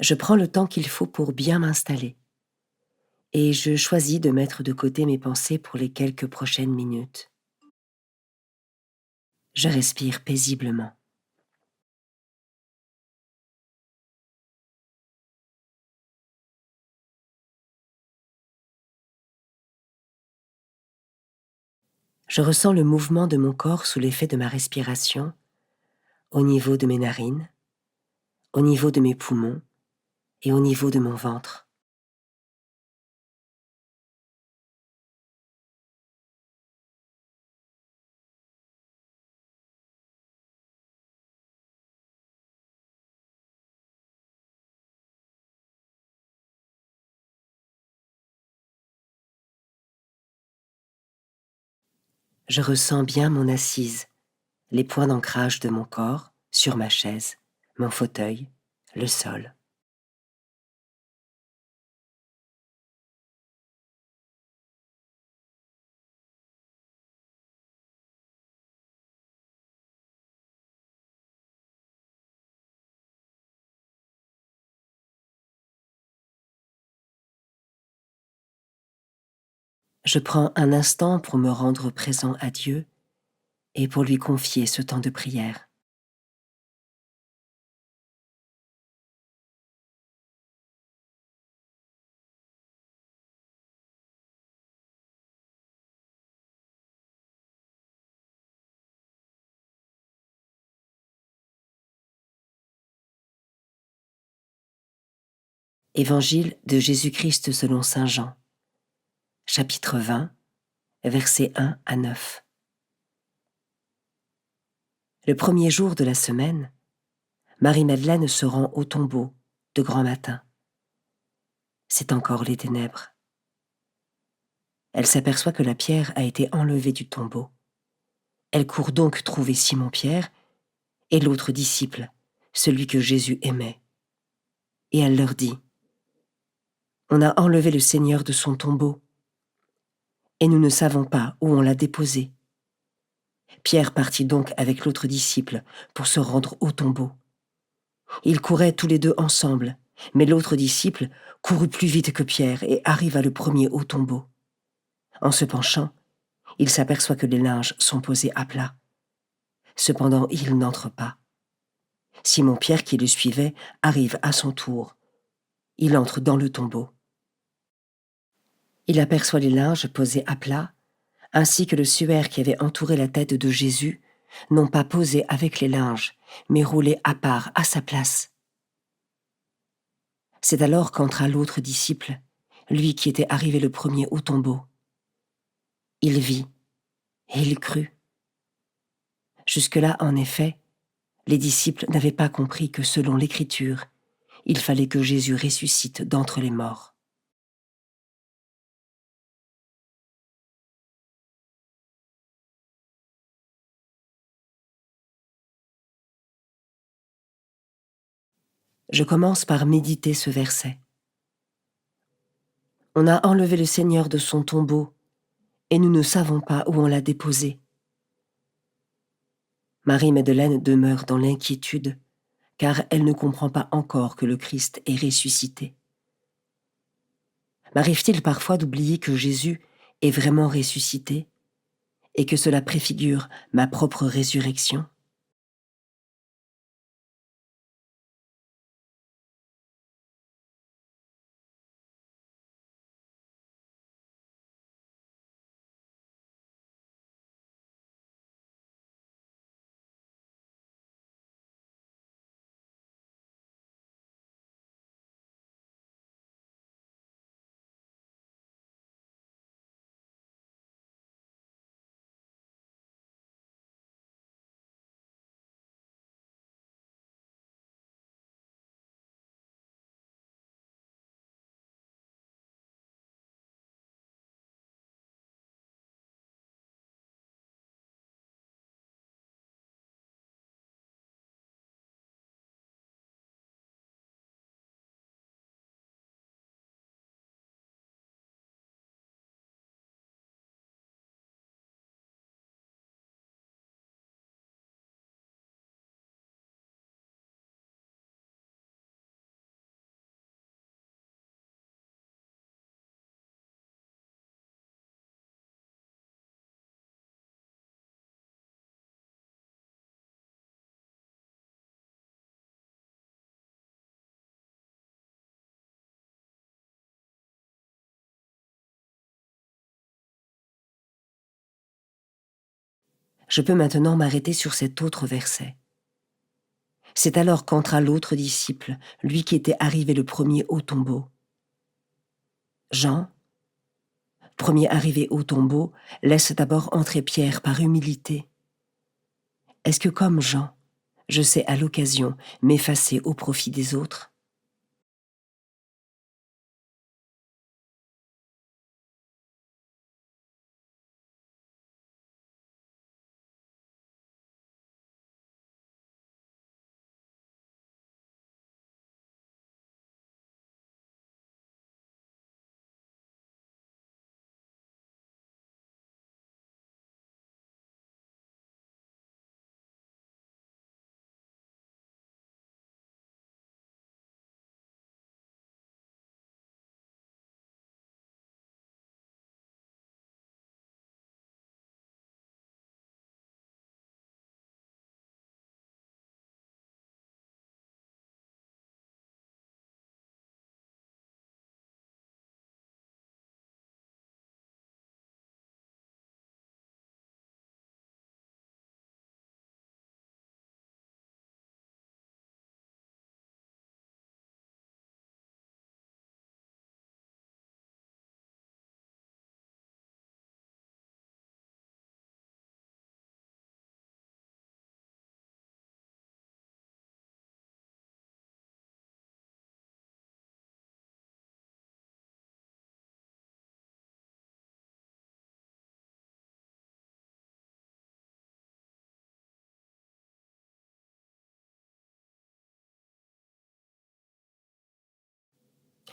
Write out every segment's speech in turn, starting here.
Je prends le temps qu'il faut pour bien m'installer et je choisis de mettre de côté mes pensées pour les quelques prochaines minutes. Je respire paisiblement. Je ressens le mouvement de mon corps sous l'effet de ma respiration, au niveau de mes narines, au niveau de mes poumons et au niveau de mon ventre. Je ressens bien mon assise, les points d'ancrage de mon corps sur ma chaise, mon fauteuil, le sol. Je prends un instant pour me rendre présent à Dieu et pour lui confier ce temps de prière. Évangile de Jésus-Christ selon saint Jean, chapitre 20, versets 1 à 9. Le premier jour de la semaine, Marie-Madeleine se rend au tombeau de grand matin. C'est encore les ténèbres. Elle s'aperçoit que la pierre a été enlevée du tombeau. Elle court donc trouver Simon-Pierre et l'autre disciple, celui que Jésus aimait. Et elle leur dit : « On a enlevé le Seigneur de son tombeau, et nous ne savons pas où on l'a déposé. » Pierre partit donc avec l'autre disciple pour se rendre au tombeau. Ils couraient tous les deux ensemble, mais l'autre disciple courut plus vite que Pierre et arriva le premier au tombeau. En se penchant, il s'aperçoit que les linges sont posés à plat. Cependant, il n'entre pas. Simon-Pierre, qui le suivait, arrive à son tour. Il entre dans le tombeau. Il aperçoit les linges posés à plat, ainsi que le suaire qui avait entouré la tête de Jésus, non pas posé avec les linges, mais roulé à part à sa place. C'est alors qu'entra l'autre disciple, lui qui était arrivé le premier au tombeau. Il vit et il crut. Jusque-là, en effet, les disciples n'avaient pas compris que selon l'Écriture, il fallait que Jésus ressuscite d'entre les morts. Je commence par méditer ce verset. On a enlevé le Seigneur de son tombeau, et nous ne savons pas où on l'a déposé. Marie-Madeleine demeure dans l'inquiétude, car elle ne comprend pas encore que le Christ est ressuscité. M'arrive-t-il parfois d'oublier que Jésus est vraiment ressuscité et que cela préfigure ma propre résurrection ? Je peux maintenant m'arrêter sur cet autre verset. C'est alors qu'entra l'autre disciple, lui qui était arrivé le premier au tombeau. Jean, premier arrivé au tombeau, laisse d'abord entrer Pierre par humilité. Est-ce que comme Jean, je sais à l'occasion m'effacer au profit des autres ?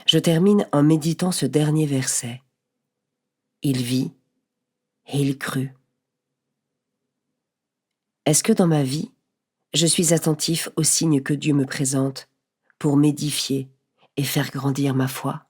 Je termine en méditant ce dernier verset. Il vit et il crut. Est-ce que dans ma vie, je suis attentif aux signes que Dieu me présente pour m'édifier et faire grandir ma foi ?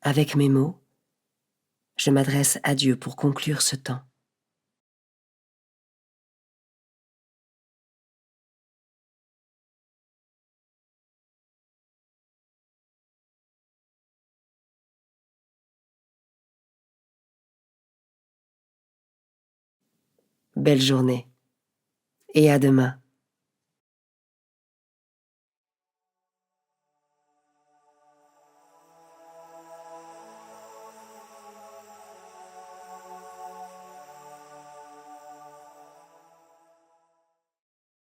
Avec mes mots, je m'adresse à Dieu pour conclure ce temps. Belle journée et à demain.